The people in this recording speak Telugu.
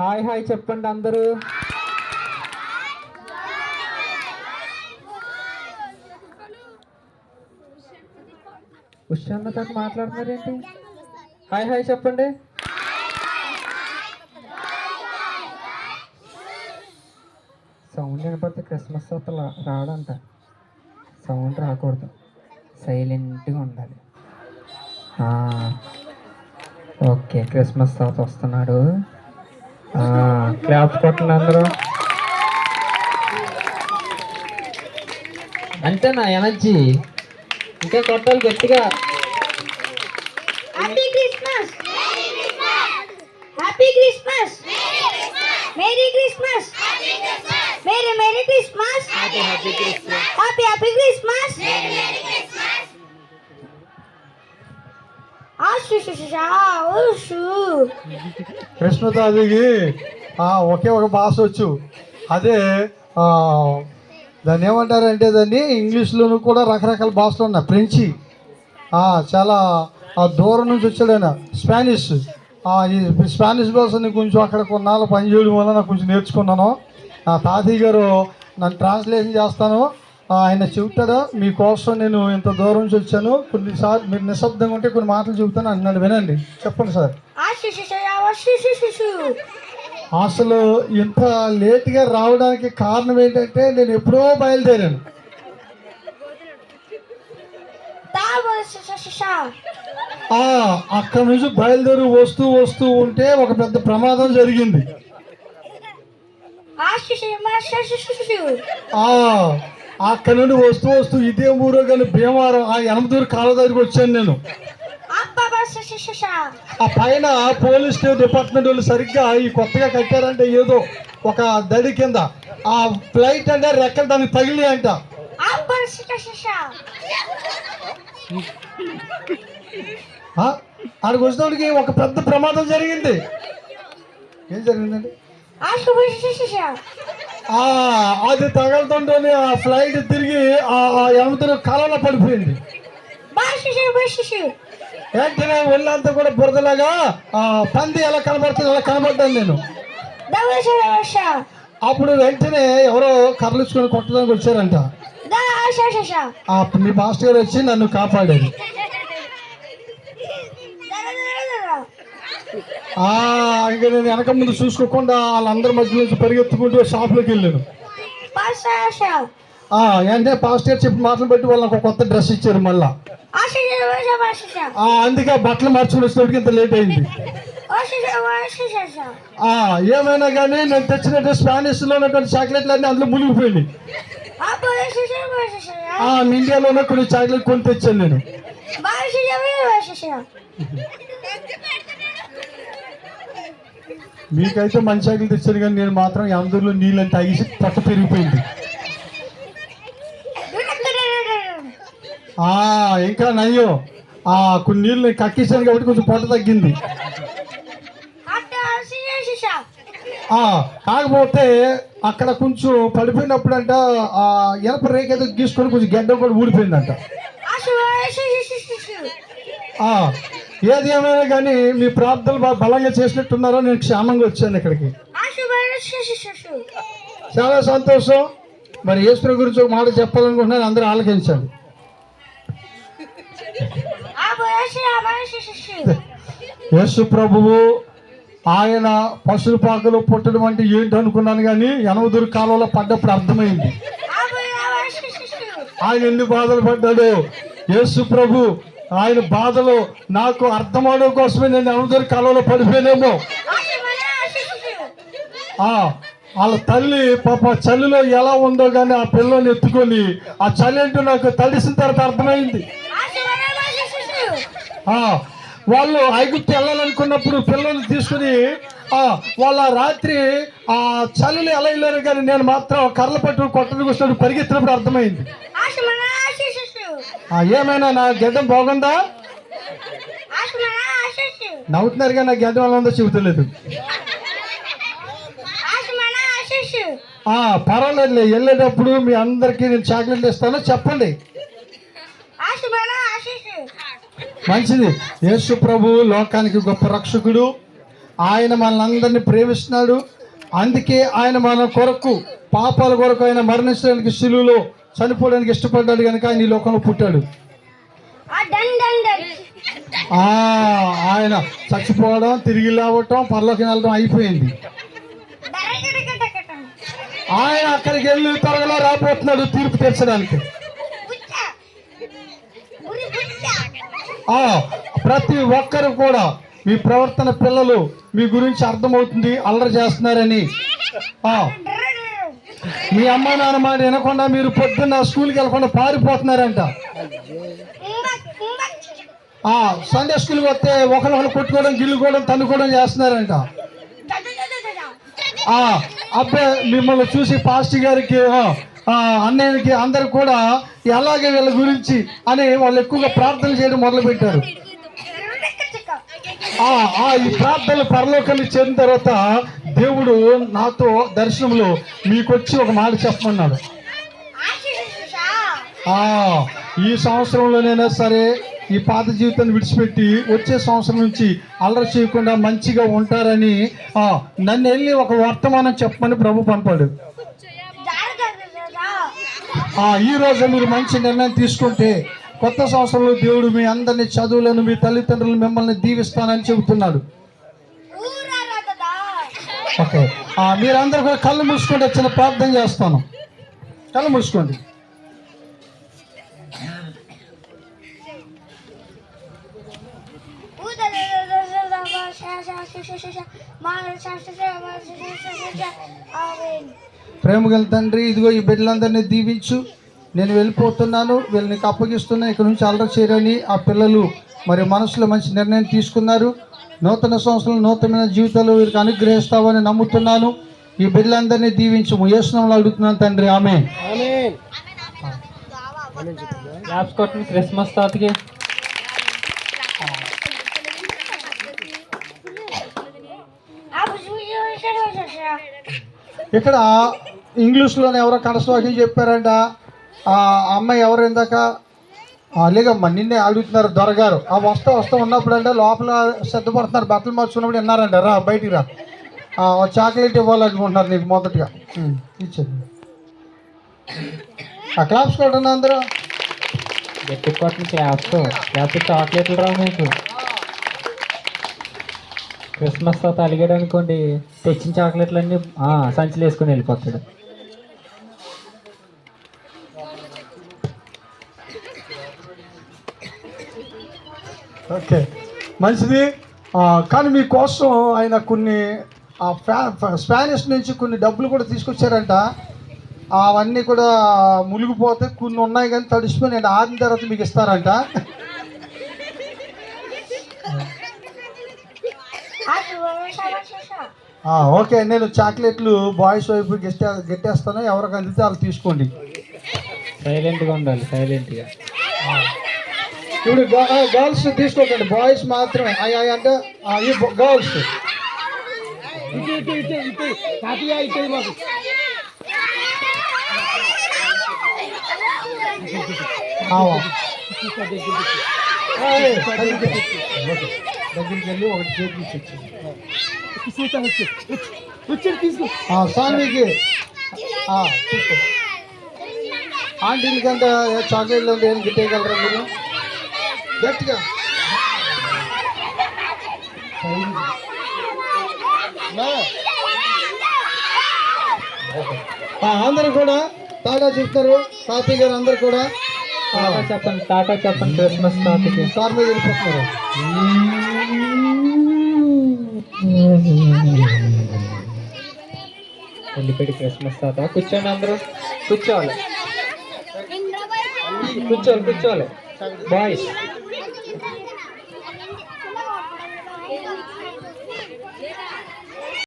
హాయ్ హాయ్ చెప్పండి అందరూ. ఉషాన్నతో మాట్లాడుతున్నారేంటి? హాయ్ హాయ్ చెప్పండి. సౌండ్ వినపడితే క్రిస్మస్ అసలు రాడంట. సౌండ్ రాకూడదు, సైలెంట్గా ఉండాలి. ఓకే, క్రిస్మస్ తాత వస్తున్నాడు. క్లాప్స్ కొట్టండి అందరూ. అంటే నా ఎనర్జీ ఇంకా కొట్టాలి గట్టిగా. Happy Christmas, happy Christmas, merry Christmas, merry merry Christmas, happy happy Christmas. కృష్ణతాదికి ఒకే ఒక భాష వచ్చు. అదే దాన్ని ఏమంటారంటే దాన్ని ఇంగ్లీష్లోనూ కూడా రకరకాల భాషలు ఉన్నాయి. ఫ్రెంచి చాలా దూరం నుంచి వచ్చాడు ఆయన. స్పానిష్, ఈ స్పానిష్ భాషని కొంచెం అక్కడ కొన్నాళ్ళు పనిచేయడం వల్ల నాకు కొంచెం నేర్చుకున్నాను. తాతయ్య గారు నన్ను ట్రాన్స్లేషన్ చేస్తాను, ఆయన చెబుతాడు. మీకోసం నేను ఇంత దూరం నుంచి వచ్చాను, కొన్నిసార్లు మీరు నిశ్శబ్దంగా ఉంటే కొన్ని మాటలు చెబుతాను అన్నాడు. వినండి, చెప్పండి సార్. అసలు ఇంత లేట్గా రావడానికి కారణం ఏంటంటే నేను ఎప్పుడో బయలుదేరాను. అక్కడ నుంచి బయలుదేరి వస్తూ ఉంటే ఒక పెద్ద ప్రమాదం జరిగింది. అక్కడ నుండి వస్తూ ఇదే ఊరో కానీ భీమవరం ఎనమదూరు కాలువ దగ్గరికి వచ్చాను నేను. ఆ పైన పోలీస్ డిపార్ట్మెంట్ వాళ్ళు సరిగ్గా ఈ కొత్తగా కట్టారంటే ఏదో ఒక దడి కింద ఆ ఫ్లైట్ అంటే రెక్కలు దానికి తగిలి అంట. ఆడికి వచ్చినోడికి ఒక పెద్ద ప్రమాదం జరిగింది. ఏం జరిగిందండి? అది తగలతుంటే ఆ ఫ్లైట్ తిరిగి ఎనమదూరు కాలంలో పడిపోయింది. వెంటనే ఒళ్ళంతా కూడా బురదలాగా పంది ఎలా కనబడుతుంది అలా కనబడ్డాను నేను. అప్పుడు వెంటనే ఎవరో కర్రలుచుకొని కొట్టడానికి వచ్చారంట. మీ మాస్టర్ గారు వచ్చి నన్ను కాపాడారు. ఇంకా నేను వెనక ముందు చూసుకోకుండా వాళ్ళందరి మధ్య నుంచి పరిగెత్తుకుంటూ షాప్లోకి వెళ్ళాను. అంటే పాస్టర్ గారు చెప్పి మాటలు బట్టి వాళ్ళకి ఒక కొత్త డ్రెస్ ఇచ్చారు మళ్ళా. అందుకే బట్టలు మార్చుకుని వచ్చేటికి ఇంత లేట్ అయింది. ఏమైనా కానీ నేను తెచ్చినట్టు స్పానిష్ లో ఉన్నటువంటి చాక్లెట్లు అన్నీ అందులో మునిగిపోయింది. ఇండియాలోనే కొన్ని చాక్లెట్ కొని తెచ్చాను నేను. మీకైతే మంచి చాక్లెట్ తెచ్చాను కానీ నేను మాత్రం అందరిలో నీళ్ళని తాగేసి పొట్ట పెరిగిపోయింది. ఇంకా నయ్యో కొన్ని నీళ్ళు కక్కించాను కాబట్టి కొంచెం పొట్ట తగ్గింది. కాకపోతే అక్కడ కొంచెం పడిపోయినప్పుడు అంట ఎనప రేఖ ఏదో గీసుకొని కొంచెం గడ్డ కూడా ఊడిపోయిందంట. ఏది ఏమైనా కానీ మీ ప్రార్థనలు బాగా బలంగా చేసినట్టున్నారో నేను క్షేమంగా వచ్చాను ఇక్కడికి. చాలా సంతోషం. మరి యేసు గురించి ఒక మాట చెప్పాలనుకుంటున్నాను, అందరూ ఆలకించండి. యేసు ప్రభువు ఆయన పశువుల పాకలో పుట్టడం అంటే ఏంటి అనుకున్నాను, కానీ ఎనమదూరు కాలంలో పడ్డప్పుడు అర్థమైంది ఆయన ఎన్ని బాధలు పడ్డాడు. యేసు ప్రభు ఆయన బాధలు నాకు అర్థమవడం కోసమే నేను ఎనమదూరు కాలంలో పడిపోయానేమో. వాళ్ళ తల్లి పాప చలిలో ఎలా ఉందో కానీ ఆ పిల్లని ఎత్తుకొని ఆ చలి ఏంటో నాకు తడిసిన తర్వాత అర్థమైంది. వాళ్ళు ఐగుప్తు వెళ్ళాలనుకున్నప్పుడు పిల్లల్ని తీసుకుని వాళ్ళ రాత్రి ఆ చలిలో ఎలా వెళ్ళారు, కానీ నేను మాత్రం కర్రలు పట్టుకుని కొట్టడానికి వస్తున్నప్పుడు పరిగెత్తినప్పుడు అర్థమైంది. ఏమైనా నా గడ్డం బాగుందా? నవ్వుతున్నారు కానీ నా గడ్డం ఎలా ఉందో చెబుతలేదు. పర్వాలేదులే, వెళ్ళేటప్పుడు మీ అందరికీ నేను చాక్లెట్లు ఇస్తాను, చెప్పండి. మంచిది. యేసు ప్రభు లోకానికి గొప్ప రక్షకుడు. ఆయన మనల్ని అందరినీ ప్రేమిస్తున్నాడు. అందుకే ఆయన మన కొరకు, పాపాల కొరకు ఆయన మరణించడానికి, శిలువలో చనిపోవడానికి ఇష్టపడ్డాడు కనుక ఆయన ఈ లోకంలో పుట్టాడు. ఆయన చచ్చిపోవడం, తిరిగి లేవటం, పరలోకి వెళ్ళడం అయిపోయింది. ఆయన అక్కడికి వెళ్ళి త్వరగా రాబోతున్నాడు తీర్పు తీర్చడానికి. ప్రతి ఒక్కరు కూడా మీ ప్రవర్తన, పిల్లలు మీ గురించి అర్థమవుతుంది, అల్లరి చేస్తున్నారని. మీ అమ్మ నాన్న మాట వినకుండా మీరు పొద్దున్న స్కూల్కి వెళ్ళకుండా పారిపోతున్నారంట. సండే స్కూల్కి వస్తే ఒకరికొకరు కొట్టుకోవడం, గిల్లుకోవడం, తన్నుకోవడం చేస్తున్నారంట. అబ్బాయి మిమ్మల్ని చూసి పాస్టర్ గారికి, అన్నయ్యకి, అందరు కూడా ఎలాగే వీళ్ళ గురించి అని వాళ్ళు ఎక్కువగా ప్రార్థన చేయడం మొదలుపెట్టారు. ఈ ప్రార్థనలు పరలోకాన్ని చేరిన తర్వాత దేవుడు నాతో దర్శనంలో మీకు వచ్చి ఒక మాట చెప్పమన్నాడు. ఈ సంవత్సరంలోనైనా సరే ఈ పాత జీవితాన్ని విడిచిపెట్టి వచ్చే సంవత్సరం నుంచి అల్లరి చేయకుండా మంచిగా ఉంటారని నన్ను వెళ్ళి ఒక వర్తమానం చెప్పమని ప్రభు పంపాడు. ఈ రోజు మీరు మంచి నిర్ణయం తీసుకుంటే కొత్త సంవత్సరంలో దేవుడు మీ అందరినీ, చదువులను, మీ తల్లిదండ్రులు మిమ్మల్ని దీవిస్తానని చెబుతున్నాడు. ఓకే, మీరందరూ కూడా కళ్ళు మూసుకోండి. చిన్న ప్రార్థన చేస్తాను. కళ్ళు మూసుకోండి. ప్రేమ గల తండ్రి, ఇదిగో ఈ బిడ్డలందరినీ దీవించు. నేను వెళ్ళిపోతున్నాను, వీళ్ళు నీకు అప్పగిస్తున్నాను, ఇక్కడ నుంచి అల్లరి చేయరని ఆ పిల్లలు మరి మనసులో మంచి నిర్ణయం తీసుకున్నారు. నూతన సంవత్సరం, నూతనమైన జీవితాలు వీరికి అనుగ్రహిస్తావని నమ్ముతున్నాను. ఈ బిడ్డలందరినీ దీవించు. యేసు నామములో అడుగుతున్నాను తండ్రి, ఆమేన్. క్రిస్మస్ తాతకి ఇక్కడ ఇంగ్లీష్లోనే ఎవరో కనసవాక్యం చెప్పారంట. ఆ అమ్మాయి ఎవరు ఇందాక లేదమ్మా నిన్నే అడుగుతున్నారు దొరగారు. వస్తా ఉన్నప్పుడు అంటే లోపల సిద్ధపడుతున్నారు, బట్టలు మార్చుకున్నప్పుడు విన్నారంట. రా బయటికి రా, చాక్లెట్ ఇవ్వాలనుకుంటున్నారు నీకు మొదటిగా. ఇచ్చేది క్లాప్స్ కొట్టండి అందరూ. గట్టి కొట్టిన క్లాప్స్ చాక్లెట్లు రావు మీకు. క్రిస్మస్ తాత అలిగాడు అనుకోండి, తెచ్చిన చాక్లెట్లన్నీ సంచులు వేసుకొని వెళ్ళిపోతాడు. ఓకే, మంచిది. కానీ మీకోసం ఆయన కొన్ని స్పానిష్ నుంచి కొన్ని డబ్బులు కూడా తీసుకొచ్చారంట. అవన్నీ కూడా మునిగిపోతే కొన్ని ఉన్నాయి, కానీ తడిసిపోయి నేను ఆరిన తర్వాత మీకు ఇస్తారంట. ఓకే, నేను చాక్లెట్లు బాయ్స్ వైపు గెట్టేస్తాను. ఎవరికి అందితే వాళ్ళు తీసుకోండి. సైలెంట్గా ఉండాలి, సైలెంట్గా. ఇప్పుడు గర్ల్స్ తీసుకోకండి, బాయ్స్ మాత్రమే. అంటే గర్ల్స్ దగ్గరికి వెళ్ళి ఒకటి చేతి తీసుకో. సాన్వికి తీసుకో. ఆంటీలకి అంతా చాక్లెట్లు అంటే ఏం గిట్టేయగలరా మీరు? గట్టిగా అందరూ కూడా టాటా చెప్తారు. తాతయ్య గారు అందరు కూడా చెప్పండి, టాటా చెప్పండి. క్రిస్మస్ తాతకి కార్ మీద వెళ్ళిపోతున్నారు. వెళ్ళిపోయి క్రిస్మస్ తాత. కూర్చోండి, అందరూ కూర్చోవాలి, కూర్చోవాలి బాయ్స్.